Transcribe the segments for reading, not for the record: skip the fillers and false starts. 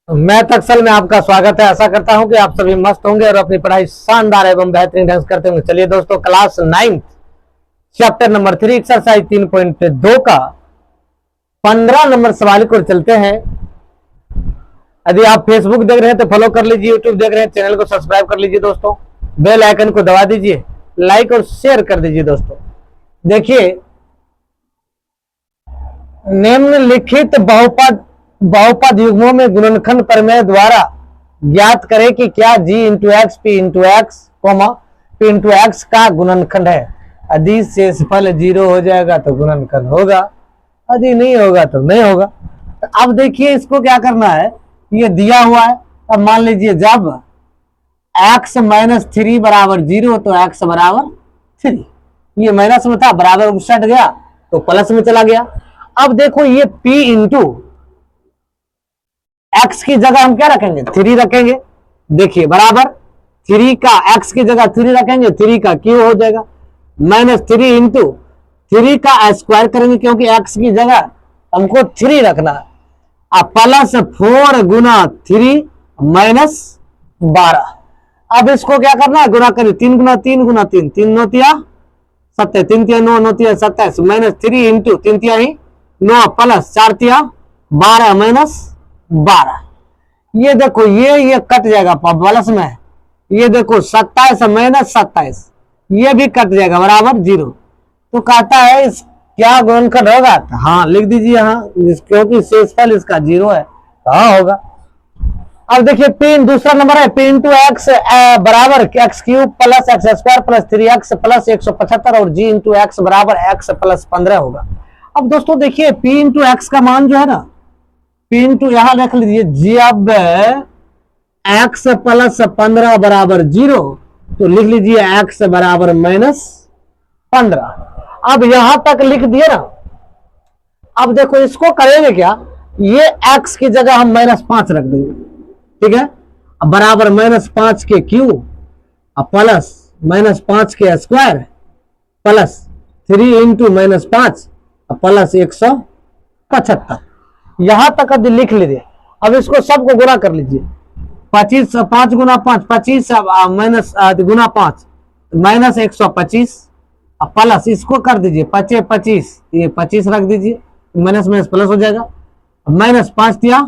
Math Excel में आपका स्वागत है। आशा करता हूं कि आप सभी मस्त होंगे और अपनी पढ़ाई शानदार एवं बेहतरीन ढंग से करते होंगे। चलिए दोस्तों, क्लास 9 चैप्टर नंबर 3 एक्सरसाइज 3.2 का 15 नंबर सवाल को चलते हैं। यदि आप फेसबुक देख रहे हैं तो फॉलो कर लीजिए, यूट्यूब देख रहे हैं चैनल को सब्सक्राइब कर लीजिए दोस्तों, बेल आइकन को दबा दीजिए, लाइक और शेयर कर दीजिए दोस्तों। देखिए, निम्नलिखित बहुपद युग्मों में गुणनखंड प्रमेय द्वारा ज्ञात करें कि क्या g into x P into x P into x का गुणनखंड है। यदि शेषफल 0 हो जाएगा तो गुणनखंड होगा, यदि नहीं होगा तो नहीं होगा। तो अब देखिए, इसको क्या करना है, ये दिया हुआ है। अब मान लीजिए जब x माइनस 3 बराबर 0 तो x बराबर 3, ये माइनस में था, बराबर उलट गया तो प्लस में चला गया। अब देखो, ये p इंटू x की जगह हम क्या रखेंगे, 3 रखेंगे। देखिए बराबर 3 का x की जगह 3 रखेंगे, 3 का क्यू हो जाएगा माइनस 3 इंटू 3 का स्क्वायर करेंगे, क्योंकि x की जगह हमको 3 रखना है। अब प्लस 4 गुना 3 माइनस 12। अब इसको क्या करना है, गुना करिए, 3 गुना 3 गुना 3, 3 नौतिया 7, 3 तिया 9, 9 तिया 27 माइनस 3 इंटू 3 तिया ही 9 प्लस 4 तिया 12 माइनस 12। ये देखो, ये कट जाएगा प्लस में, ये देखो 27 माइनस 27, ये भी कट जाएगा बराबर 0। तो कहता है इस क्या गुणनखंड होगा। हाँ लिख दीजिए यहाँ, क्योंकि शेषफल इसका 0 है। हाँ होगा। अब देखिए, p दूसरा नंबर है, p इंटू एक्स बराबर x cube plus x square plus 3x plus 175 और g इंटू एक्स बराबर x प्लस 15 होगा। अब दोस्तों देखिए, p इंटू एक्स का मान जो है ना, p इंटू यहां रख लीजिए, जब x प्लस 15 बराबर 0 तो लिख लीजिए x बराबर माइनस 15। अब यहां तक लिख दिए ना। अब देखो, इसको करेंगे क्या, ये x की जगह हम माइनस 5 रख देंगे, ठीक है। अब बराबर माइनस 5 के क्यू प्लस माइनस 5 के square plus 3 into minus 5 plus 175। यहां तक यदि लिख लीजिए। अब इसको सबको गुना कर लीजिए, 25 5 गुना 5 25 माइनस गुना 5 माइनस 125 प्लस इसको कर दीजिए 25 25, ये 25 रख दीजिए, माइनस माइनस प्लस हो जाएगा, माइनस 5 दिया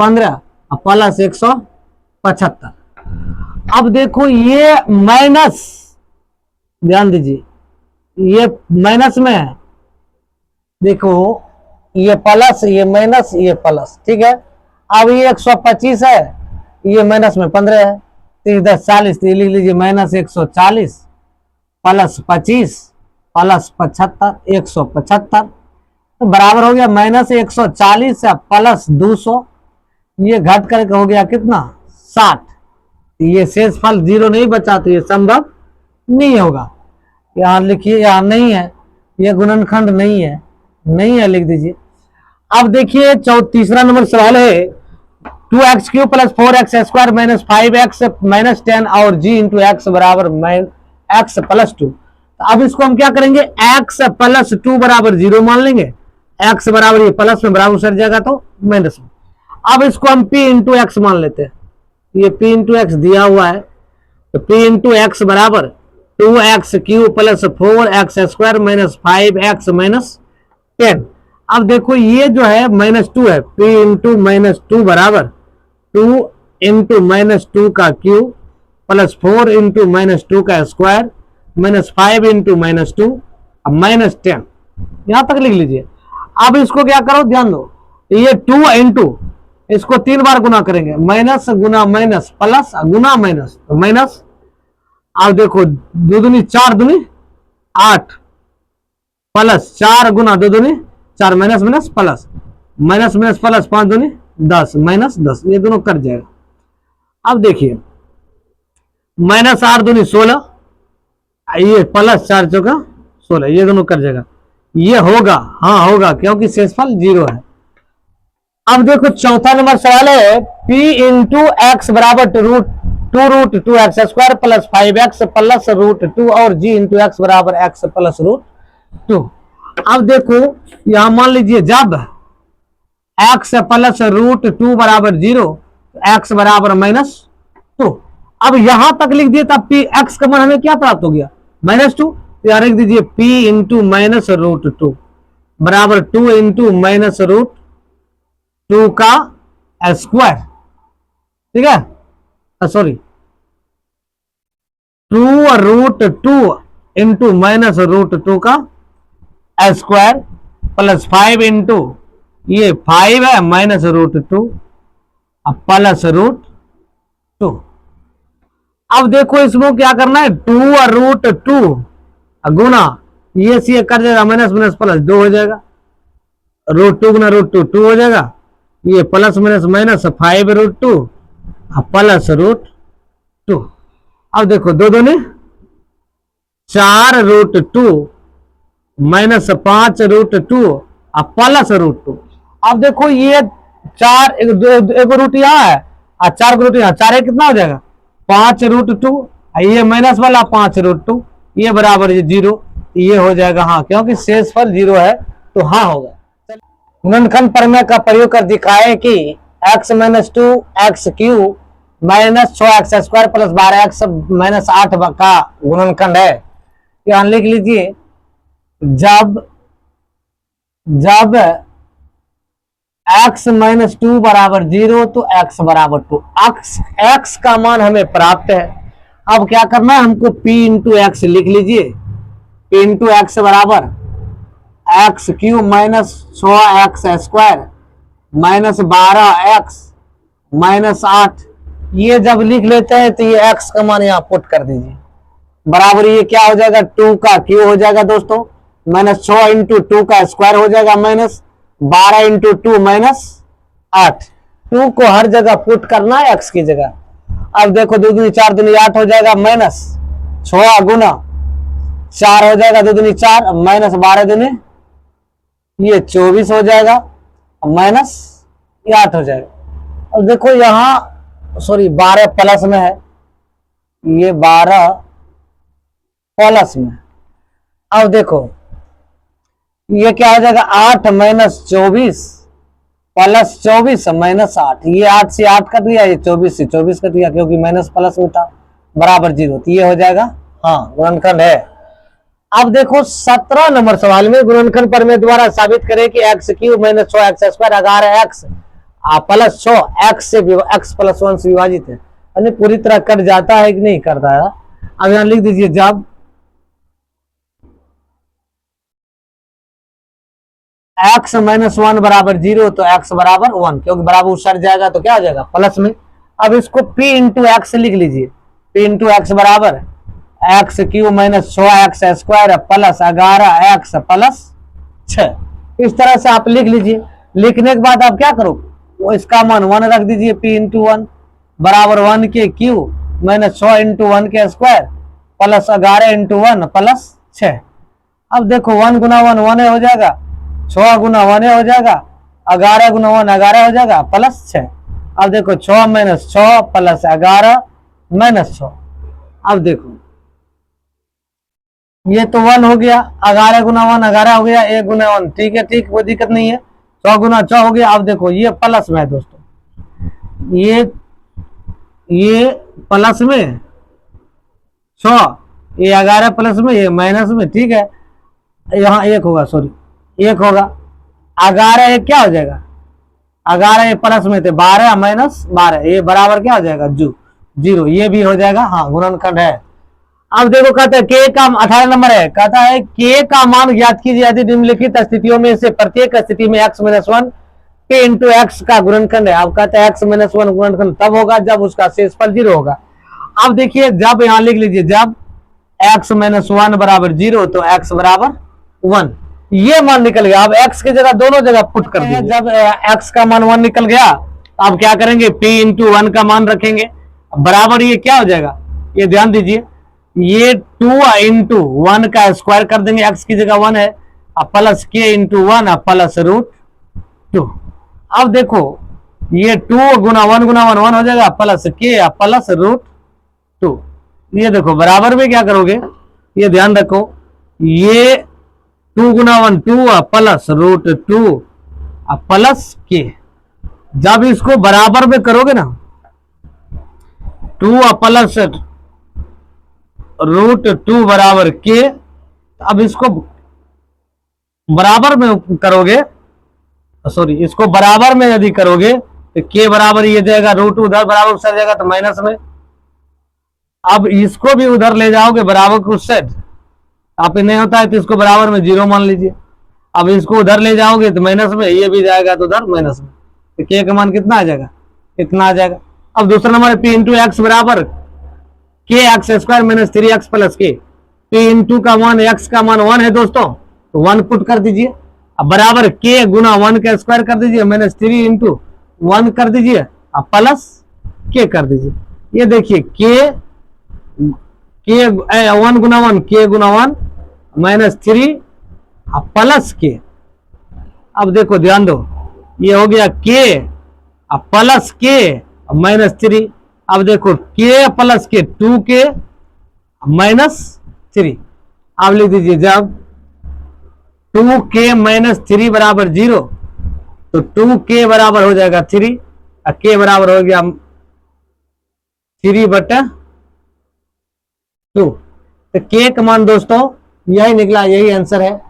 15 प्लस 175। अब देखो, ये माइनस, ध्यान दीजिए, ये माइनस में है, देखो ये प्लस ये माइनस ये प्लस, ठीक है। अब ये 125 है, ये माइनस में 15 है, 30 10 40, तो लिख लीजिए माइनस 140 प्लस 25 प्लस 75 175, तो बराबर हो गया माइनस 140 प्लस 200, ये घट करके हो गया कितना 60। ये शेषफल 0 नहीं बचा तो ये संभव नहीं होगा। यहां लिखिए, यहां नहीं है, ये गुणनखंड नहीं है, नहीं है, लिख दीजिए। अब देखिए, तीसरा नंबर सवाल है, 2x cube plus 4x square minus 5x minus 10 और g इंटू एक्स बराबर x प्लस 2। अब इसको हम क्या करेंगे, x प्लस 2 बराबर 0 मान लेंगे, x बराबर ये प्लस में बराबर सट जाएगा तो माइनस में। अब इसको हम p इंटू एक्स मान लेते हैं, ये p इंटू एक्स दिया हुआ है, तो p इंटू एक्स बराबर 2x cube plus 4x square minus 5x minus 10। अब देखो, ये जो है माइनस 2 है, p इंटू माइनस 2 बराबर 2 इंटू माइनस 2 का क्यूब प्लस 4 इंटू माइनस 2 का square minus 5 into minus 2 minus 10, यहां तक लिख लीजिए। अब इसको क्या करो, ध्यान दो, ये 2 इंटू इसको 3 बार गुना करेंगे, माइनस गुना माइनस प्लस गुना माइनस तो माइनस। अब देखो, 2 दूनी 4 दूनी 8 प्लस 4 गुना 2 दूनी 4 minus minus plus minus minus plus 5 दूनी 10 माइनस 10, ये दोनों कट जाएगा। अब देखिए, माइनस 8 दूनी 16, ये प्लस 4 चौका 16, ये दोनों कट जाएगा, ये होगा, हाँ होगा, क्योंकि शेषफल 0 है। अब देखो, चौथा नंबर सवाल है, p इंटू एक्स बराबर 2 root 2x square plus 5x plus root 2 और g इंटू एक्स बराबर x प्लस रूट 2। अब देखो, यहां मान लीजिए जब x प्लस रूट 2 बराबर 0 एक्स बराबर -2। अब यहां तक लिख दिए तब पी एक्स का मान हमें क्या प्राप्त हो गया, -2। तो यहां लिख दीजिए p इंटू -√2 बराबर 2 इंटू -√2 का स्क्वायर, ठीक है, सॉरी 2√2 इंटू -√2 का स्क्वायर प्लस 5 इंटू ये 5 है -√2 प्लस √2। अब देखो इसमें क्या करना है, 2√2 गुना ये सी कर जाएगा माइनस माइनस प्लस 2 हो जाएगा, √2 गुना √2 2 हो जाएगा, ये प्लस माइनस माइनस 5√2 प्लस √2। अब देखो दो दूनी 4√2 माइनस 5√2 प्लस √2। अब देखो ये 4 एक रूट यहाँ है और 4 रूट यहाँ, 4 कितना हो जाएगा 5√2, ये माइनस वाला 5√2, ये बराबर ये 0, ये हो जाएगा हाँ, क्योंकि शेषफल 0 है तो हाँ होगा। गुणनखंड प्रमेय का प्रयोग कर दिखाए कि x - 2 x cube minus 6x² plus 12x - 8 का गुणनखंड है। यहाँ लिख लीजिए, जब x - 2 बराबर 0 तो x बराबर 2, x का मान हमें प्राप्त है। अब क्या करना है हमको, p इंटू एक्स लिख लीजिए, p इंटू एक्स बराबर x cube minus 6x² minus 12x minus 8, ये जब लिख लेते हैं तो ये x का मान यहाँ पुट कर दीजिए, बराबर ये क्या हो जाएगा 2 का क्यू हो जाएगा दोस्तों, -6 इंटू 2 का स्क्वायर हो जाएगा माइनस 12 इंटू 2 माइनस 8। 2 को हर जगह पुट करना है x की जगह। अब देखो 2 दूनी 4 दूनी 8 हो जाएगा, माइनस 6 गुना 4 हो जाएगा, 2 दूनी 4 माइनस 12 दूनी ये 24 हो जाएगा, माइनस ये 8 हो जाएगा। अब देखो यहां सॉरी 12 प्लस में है, ये 12 प्लस में। अब देखो ये क्या हो जाएगा 8 माइनस 24 प्लस 24 माइनस 8, ये 8 से 8 कट गया, ये 24 से 24 कट गया क्योंकि माइनस प्लस में था, बराबर 0, तो ये हो जाएगा हाँ गुणनखंड है। अब देखो 17 नंबर सवाल में गुणनखंड प्रमेय द्वारा साबित करें कि x क्यूब माइनस 6x² अगर x प्लस 6 x प्लस 1 से विभाजित है, यानी पूरी तरह कट जाता है कि नहीं करता है। अब यहां लिख दीजिए, जब x - 1 बराबर 0 तो x बराबर 1, क्योंकि बराबर उछट जाएगा तो क्या हो जाएगा प्लस में। अब इसको p इंटू एक्स लिख लीजिए, p इंटू एक्स बराबर x cube minus 6x² plus 11x plus 6, इस तरह से आप लिख लीजिए। लिखने के बाद आप क्या करो, वो इसका मान 1 रख दीजिए, p इंटू 1 बराबर 1 के क्यूब माइनस 6 इंटू 1 के स्क्वायर प्लस 11 इंटू 1 प्लस 6। अब देखो 1 गुना 1 1 हो जाएगा, 6 गुना 1 हो जाएगा, 11 गुना 1 11 हो जाएगा प्लस 6। अब देखो 6 माइनस 6 प्लस 11 माइनस 6। अब देखो ये तो 1 हो गया, 11 गुना 1 11 हो गया, 1 गुना 1 ठीक है, ठीक कोई दिक्कत नहीं है, 100 गुना 6 हो गया। अब देखो ये प्लस में है दोस्तों, ये प्लस में 6, ये 11 प्लस में, ये माइनस में, ठीक है, यहाँ 1 होगा, सॉरी 1 होगा, 11 एक क्या हो जाएगा, 11 ये प्लस में थे 12 माइनस 12, ये बराबर क्या हो जाएगा 0, ये भी हो जाएगा हाँ गुणनखंड है। अब देखो कहते हैं k का 18 नंबर है, कहता है k का मान ज्ञात कीजिए यदि निम्नलिखित स्थितियों में से प्रत्येक स्थिति में x - 1 k इंटू एक्स का गुणनखंड है। अब कहते हैं x - 1 गुणनखंड तब होगा जब उसका शेषफल 0 होगा। अब देखिए जब यहां लिख लीजिए, जब x - 1 बराबर 0 तो x बराबर 1, ये मान निकल गया। अब x की जगह दोनों जगह पुट कर दीजिए। जब x का मान 1 निकल गया अब क्या करेंगे, p इंटू 1 का मान रखेंगे, बराबर ये क्या हो जाएगा, ये ध्यान दीजिए, ये 2 इंटू 1 का स्क्वायर कर देंगे, x की जगह 1 है, प्लस k इंटू 1 प्लस √2। अब देखो ये 2 गुना 1 गुना 1 1 हो जाएगा, प्लस k प्लस √2। ये देखो बराबर में क्या करोगे, ये ध्यान रखो, ये 2 गुना 1 2 प्लस √2 प्लस k, जब इसको बराबर में करोगे ना 2 प्लस √2 बराबर के। अब इसको बराबर में करोगे, सॉरी इसको बराबर में यदि करोगे तो के बराबर ये जाएगा √2, उधर बराबर सर जाएगा तो माइनस में। अब इसको भी उधर ले जाओगे बराबर को सेट, आप नहीं होता है तो इसको बराबर में 0 मान लीजिए। अब इसको उधर ले जाओगे तो माइनस में, ये भी जाएगा तो उधर माइनस में, तो के का मान कितना आ जाएगा, इतना आ जाएगा। अब दूसरा नंबर है P इंटू एक्स बराबर के x square minus 3x plus के। P इंटू का मान, एक्स का मान 1 है दोस्तों, तो 1 पुट कर दीजिए। अब बराबर के गुना 1 का स्क्वायर कर दीजिए माइनस 3 इंटू 1 कर दीजिए, अब प्लस के कर दीजिए। ये देखिए के 1 गुना 1, के गुना 1 माइनस 3 प्लस के। अब देखो ध्यान दो, ये हो गया के प्लस के माइनस 3। अब देखो के प्लस के 2 के माइनस 3। अब लिख दीजिए जब 2k माइनस 3 बराबर 0 तो 2k बराबर हो जाएगा 3 और k बराबर हो गया 3/2। तो k का मान दोस्तों यही निकला, यही आंसर है।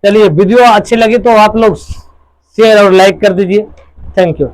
चलिए वीडियो अच्छी लगी तो आप लोग शेयर और लाइक कर दीजिए। Thank you.